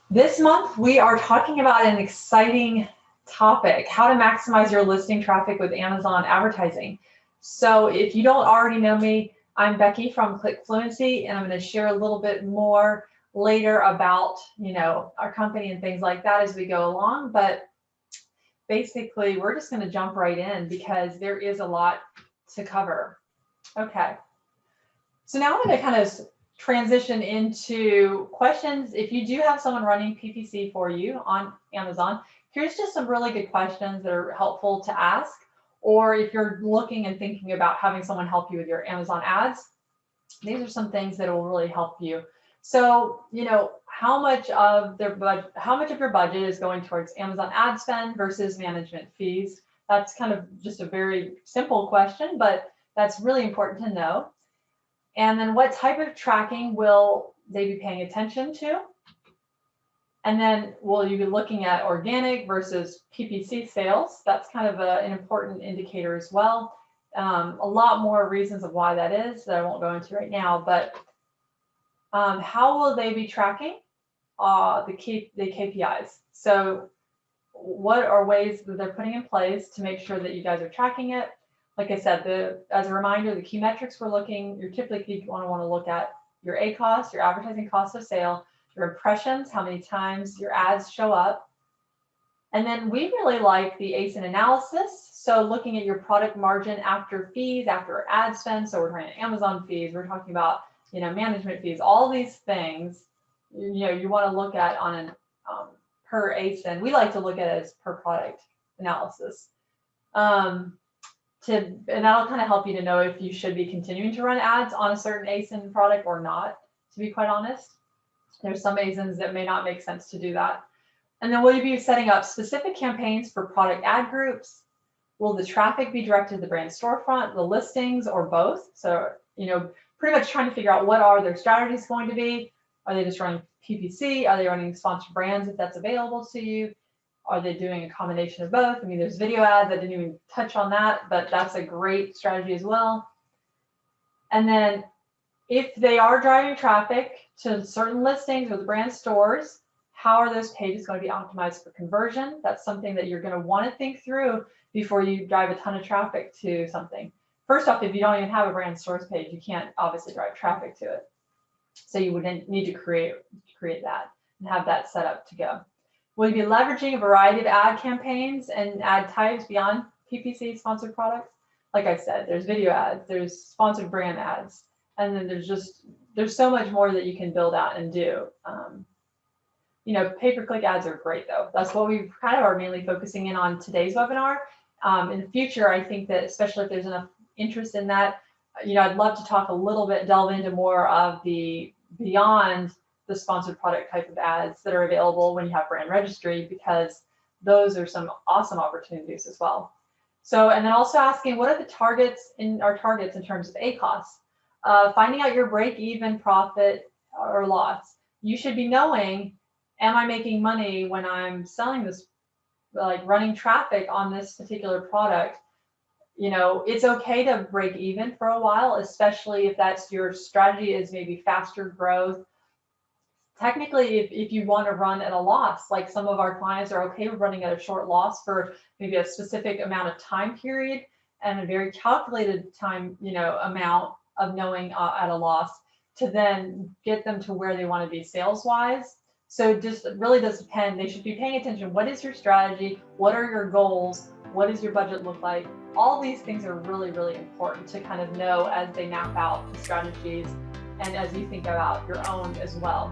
This month, we are talking about an exciting topic, how to maximize your listing traffic with Amazon advertising. So if you don't already know me, I'm Becky from Click Fluency, and I'm going to share a little bit more later about, our company and things like that as we go along. But basically, we're just going to jump right in because there is a lot to cover. Okay. So now I'm going to kind of transition into questions. If you do have someone running PPC for you on Amazon, here's just some really good questions that are helpful to ask. Or if you're looking and thinking about having someone help you with your Amazon ads, these are some things that will really help you. So, how much of your budget is going towards Amazon ad spend versus management fees? That's kind of just a very simple question, but that's really important to know. And then what type of tracking will they be paying attention to? And then will you be looking at organic versus PPC sales? That's kind of an important indicator as well. A lot more reasons of why that is that I won't go into right now, but how will they be tracking the KPIs? So what are ways that they're putting in place to make sure that you guys are tracking it? Like I said, as a reminder, the key metrics you're typically want to look at your ACoS, your advertising cost of sale, your impressions, how many times your ads show up. And then we really like the ASIN analysis. So looking at your product margin after fees, after ad spend. So we're talking Amazon fees, we're talking about, management fees, all these things, you want to look at on an per ASIN. We like to look at it as per product analysis. And that'll kind of help you to know if you should be continuing to run ads on a certain ASIN product or not, to be quite honest. There's some ASINs that may not make sense to do that. And then will you be setting up specific campaigns for product ad groups? Will the traffic be directed to the brand storefront, the listings, or both? So, pretty much trying to figure out what are their strategies going to be. Are they just running PPC? Are they running sponsored brands if that's available to you? Are they doing a combination of both? I mean, there's video ads. I didn't even touch on that, but that's a great strategy as well. And then if they are driving traffic to certain listings or the brand stores, how are those pages going to be optimized for conversion? That's something that you're going to want to think through before you drive a ton of traffic to something. First off, if you don't even have a brand stores page, you can't obviously drive traffic to it. So you would need to create that and have that set up to go. Will you be leveraging a variety of ad campaigns and ad types beyond PPC sponsored products? Like I said, there's video ads, there's sponsored brand ads, and then there's so much more that you can build out and do. Pay-per-click ads are great though. That's what we kind of are mainly focusing in on today's webinar. In the future, I think that especially if there's enough interest in that, I'd love to talk a little bit, delve into more of the beyond the sponsored product type of ads that are available when you have brand registry, because those are some awesome opportunities as well. So, and then also asking, what are the targets in terms of ACoS? Finding out your break-even profit or loss. You should be knowing, am I making money when I'm selling this, like running traffic on this particular product? It's okay to break even for a while, especially if that's your strategy is maybe faster growth. Technically, if you want to run at a loss, like some of our clients are okay with running at a short loss for maybe a specific amount of time period and a very calculated time, amount of knowing at a loss to then get them to where they want to be sales wise. So it just really does depend. They should be paying attention. What is your strategy? What are your goals? What does your budget look like? All these things are really, really important to kind of know as they map out the strategies and as you think about your own as well.